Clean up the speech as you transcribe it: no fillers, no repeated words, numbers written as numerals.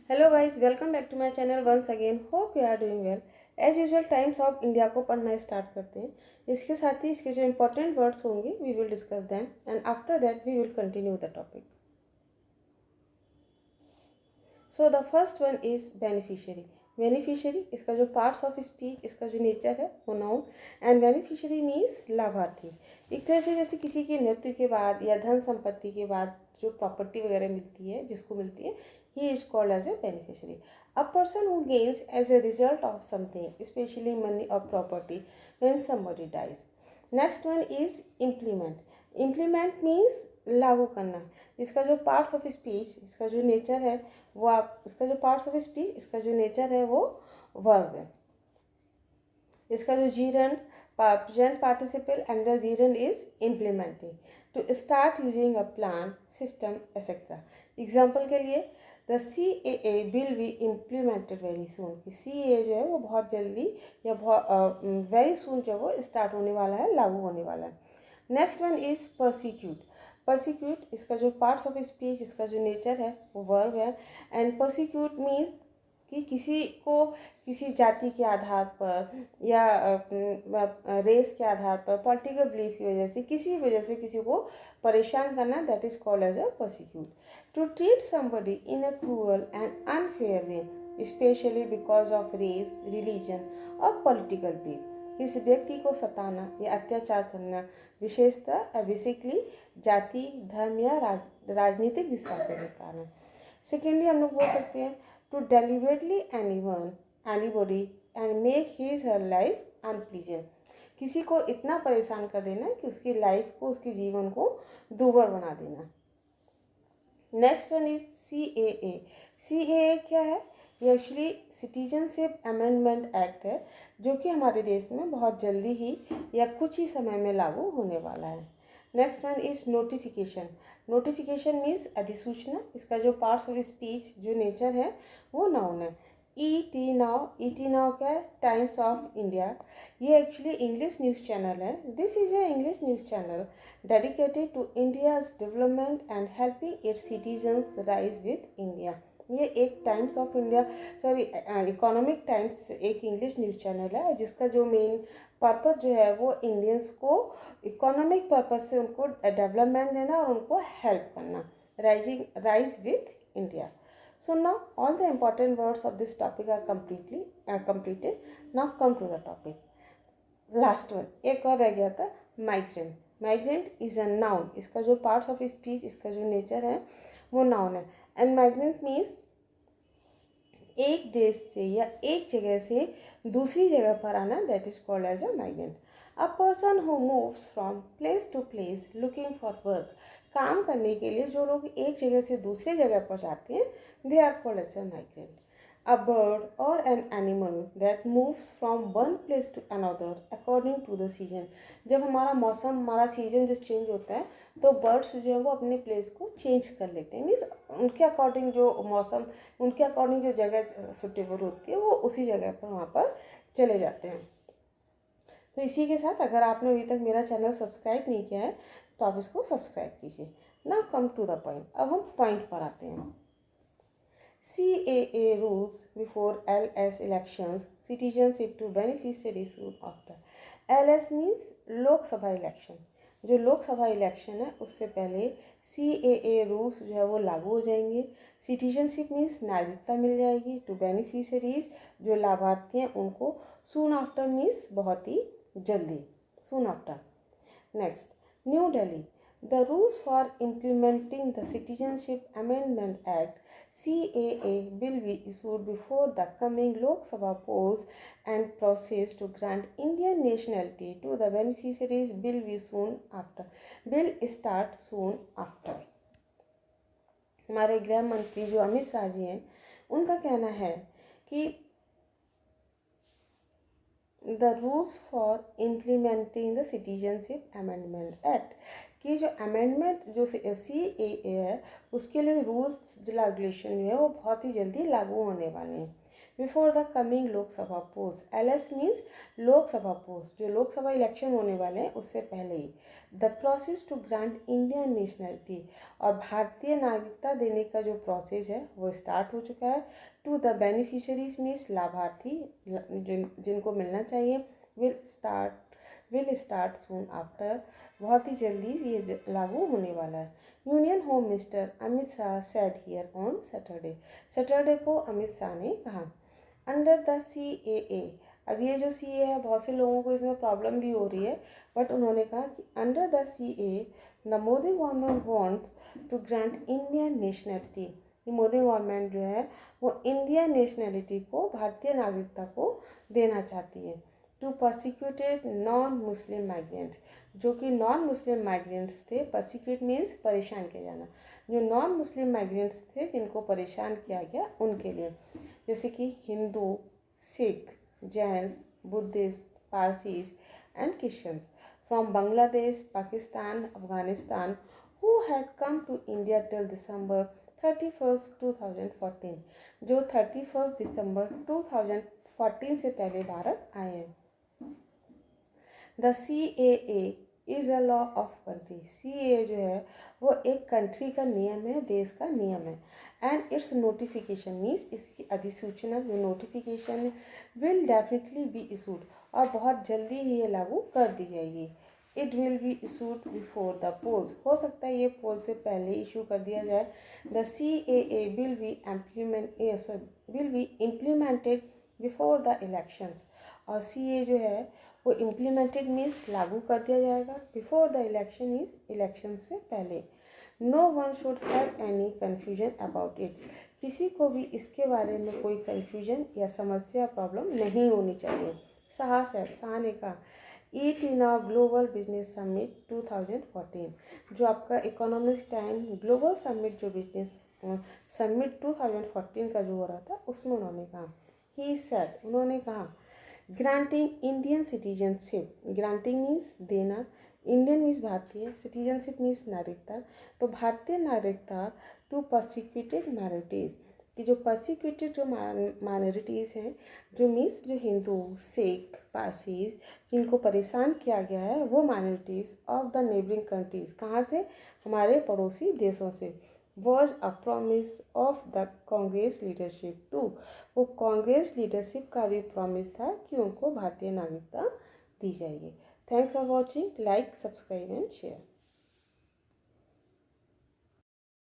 Hello guys, welcome back to my channel once again. Hope you are doing well. As usual Times of India को पढ़ना start करते हैं। इसके साथ ही इसके जो इंपॉर्टेंट वर्ड्स होंगे we will discuss them and after that we will continue the topic. So the first one is beneficiary. Beneficiary इसका जो पार्ट्स ऑफ स्पीच, इसका जो नेचर है वो नाउन एंड बेनिफिशियरी मीन्स लाभार्थी। एक तरह से जैसे किसी की मृत्यु के बाद या धन संपत्ति के बाद जो प्रॉपर्टी वगैरह मिलती है, जिसको मिलती है, he is called as a beneficiary. A person who gains as a result of something, especially money or property, when somebody dies. Next one is implement. Implement means लागू करना। इसका जो पार्ट्स ऑफ स्पीच, इसका जो nature है वो इसका जो पार्ट्स ऑफ स्पीच, इसका जो नेचर है वो वर्ब है। इसका जो gerund, present participle and the gerund is implementing to start using a plan, system, etc. Example के लिए the CAA bill be implemented very soon, कि CAA जो है वो बहुत जल्दी या बहुत वेरी सून जो है वो स्टार्ट होने वाला है, लागू होने वाला है। Next one is persecute. Persecute इसका जो पार्ट्स ऑफ स्पीच, इसका जो नेचर है वो वर्ब है एंड परसिक्यूट मीन्स कि किसी को किसी जाति के आधार पर या रेस के आधार पर, पॉलिटिकल बिलीफ की वजह से, किसी वजह से किसी को परेशान करना, that is called as a persecute. To treat somebody in a cruel and unfair way specially because of race, religion और पॉलिटिकल बिलीफ। किसी व्यक्ति को सताना या अत्याचार करना विशेषतः बेसिकली जाति, धर्म या राजनीतिक विश्वासों के कारण। सेकेंडली हम लोग बोल सकते हैं to deliberately anybody and make his her life unpleasant. किसी को इतना परेशान कर देना कि उसकी लाइफ को, उसके जीवन को दूभर बना देना। Next one is CAA। CAA क्या है? ये एक्चुअली सिटीजनशिप अमेंडमेंट एक्ट है, जो कि हमारे देश में बहुत जल्दी ही या कुछ ही समय में लागू होने वाला है। Next one is notification. Notification means अधिसूचना। इसका जो पार्ट्स ऑफ स्पीच, जो नेचर है वो नाउन है। ET now. ET नाउ क्या है? Times of India. ये एक्चुअली इंग्लिश न्यूज़ चैनल है। This is a English news channel dedicated to India's development and helping its citizens rise with India. ये एक Times of India, sorry Economic Times, एक English news channel है जिसका जो main purpose जो है वो इंडियंस को इकोनॉमिक पर्पस से उनको डेवलपमेंट देना और उनको हेल्प करना, rise with India. So now all the important words of this topic are completed. Now come to the topic. Last one एक और रह गया था, migrant. Migrant is a noun. इसका जो पार्ट्स ऑफ स्पीच, इसका जो नेचर है वो नाउन है एंड माइग्रेंट मीन्स एक देश से या एक जगह से दूसरी जगह पर आना, that is called as a migrant. A person who moves from place to place looking for work. काम करने के लिए जो लोग एक जगह से दूसरी जगह पर जाते हैं, they are called as a migrant. A bird or an animal that moves from one place to another according to the season. जब हमारा मौसम, हमारा सीजन जो चेंज होता है तो बर्ड्स जो है वो अपने प्लेस को चेंज कर लेते हैं। मीन्स उनके अकॉर्डिंग जो मौसम, उनके अकॉर्डिंग जो जगह सुटेबल होती है वो उसी जगह पर वहाँ पर चले जाते हैं। तो इसी के साथ अगर आपने अभी तक मेरा चैनल सब्सक्राइब नहीं किया है तो आप इसको सब्सक्राइब कीजिए। Now come to the point. अब हम पॉइंट पर आते हैं। CAA rules before LS elections, citizenship to beneficiaries soon after. LS means Lok Sabha election. जो लोकसभा इलेक्शन है उससे पहले CAA रूल्स जो है वो लागू हो जाएंगे। सिटीजनशिप मीन्स नागरिकता मिल जाएगी। टू बेनिफिशरीज जो लाभार्थी हैं उनको। सून आफ्टर मीन्स बहुत ही जल्दी, soon after. Next, new Delhi. The rules for implementing the Citizenship Amendment Act CAA will be issued before the coming Lok Sabha polls and process to grant Indian nationality to the beneficiaries will be soon after. Will start soon after. हमारे गृह मंत्री जो अमित शाह जी हैं, उनका कहना है कि the rules for implementing the citizenship amendment act, कि जो अमेंडमेंट जो CAA है उसके लिए रूल्स, जो रेगुलेशन जो है वो बहुत ही जल्दी लागू होने वाले हैं। Before the coming Lok Sabha polls. LS means Lok Sabha polls, जो लोकसभा इलेक्शन होने वाले हैं उससे पहले ही। The process to grant Indian nationality, और भारतीय नागरिकता देने का जो प्रोसेस है वो स्टार्ट हो चुका है। टू द बेनिफिशरीज मीन्स लाभार्थी जिनको मिलना चाहिए, विल स्टार्ट सून आफ्टर, बहुत ही जल्दी ये लागू होने वाला है। Union home minister Amit Shah said here on Saturday को अमित शाह ने कहा। अंडर द CAA, अब ये जो CAA है बहुत से लोगों को इसमें प्रॉब्लम भी हो रही है, बट उन्होंने कहा कि under the CAA the Modi government wants to grant Indian nationality. Modi government जो है वो इंडियन नेशनलिटी को, भारतीय नागरिकता को देना चाहती है। To persecuted non Muslim migrants, जो कि नॉन मुस्लिम माइग्रेंट्स थे। परसिक्यूट मीन्स परेशान किया जाना, जो नॉन मुस्लिम माइग्रेंट्स थे जिनको परेशान किया गया उनके लिए, जैसे कि Hindu, Sikh, Jains, Buddhist, Parsis and Christians from Bangladesh, Pakistan, Afghanistan, who had come to India till December 31, 2014, जो 31 दिसंबर 2014 से पहले भारत आए हैं। The CAA is a law of country. CAA जो है वो एक कंट्री का नियम है, देश का नियम है। एंड इट्स नोटिफिकेशन मीन्स इसकी अधिसूचना, जो नोटिफिकेशन है, विल डेफिनेटली बी इशूड, और बहुत जल्दी ही ये लागू कर दी जाएगी। It will be issued before the polls, हो सकता है ये पोल से पहले इशू कर दिया जाए। The CAA will be implemented before the elections, और CAA जो है वो इम्प्लीमेंटेड मीन्स लागू कर दिया जाएगा। Before the election is election से पहले। No one should have any confusion about it, किसी को भी इसके बारे में कोई कन्फ्यूजन या समस्या, प्रॉब्लम नहीं होनी चाहिए। शाह ने कहा। ईट इन अ ग्लोबल बिजनेस समिट 2014, जो आपका इकोनॉमिक्स टाइम ग्लोबल समिट, जो बिजनेस समिट 2014 का जो हो रहा था उसमें उन्होंने कहा। ही सेड, उन्होंने कहा, granting Indian citizenship, granting means देना, इंडियन मीन्स भारतीय, सिटीजनशिप मीन्स नागरिकता, तो भारतीय नागरिकता टू परसिक्यूटेड माइनॉरिटीज़, कि जो परसिक्यूटेड जो माइनॉरिटीज़ हैं, जो मीन्स जो हिंदू, सिख, पारसीज, जिनको परेशान किया गया है, वो minorities of the neighbouring countries, कहाँ से, हमारे पड़ोसी देशों से, was a promise of the Congress leadership to, वो कांग्रेस लीडरशिप का भी प्रॉमिस था कि उनको भारतीय नागरिकता दी जाएगी। Thanks for watching, like, subscribe and share.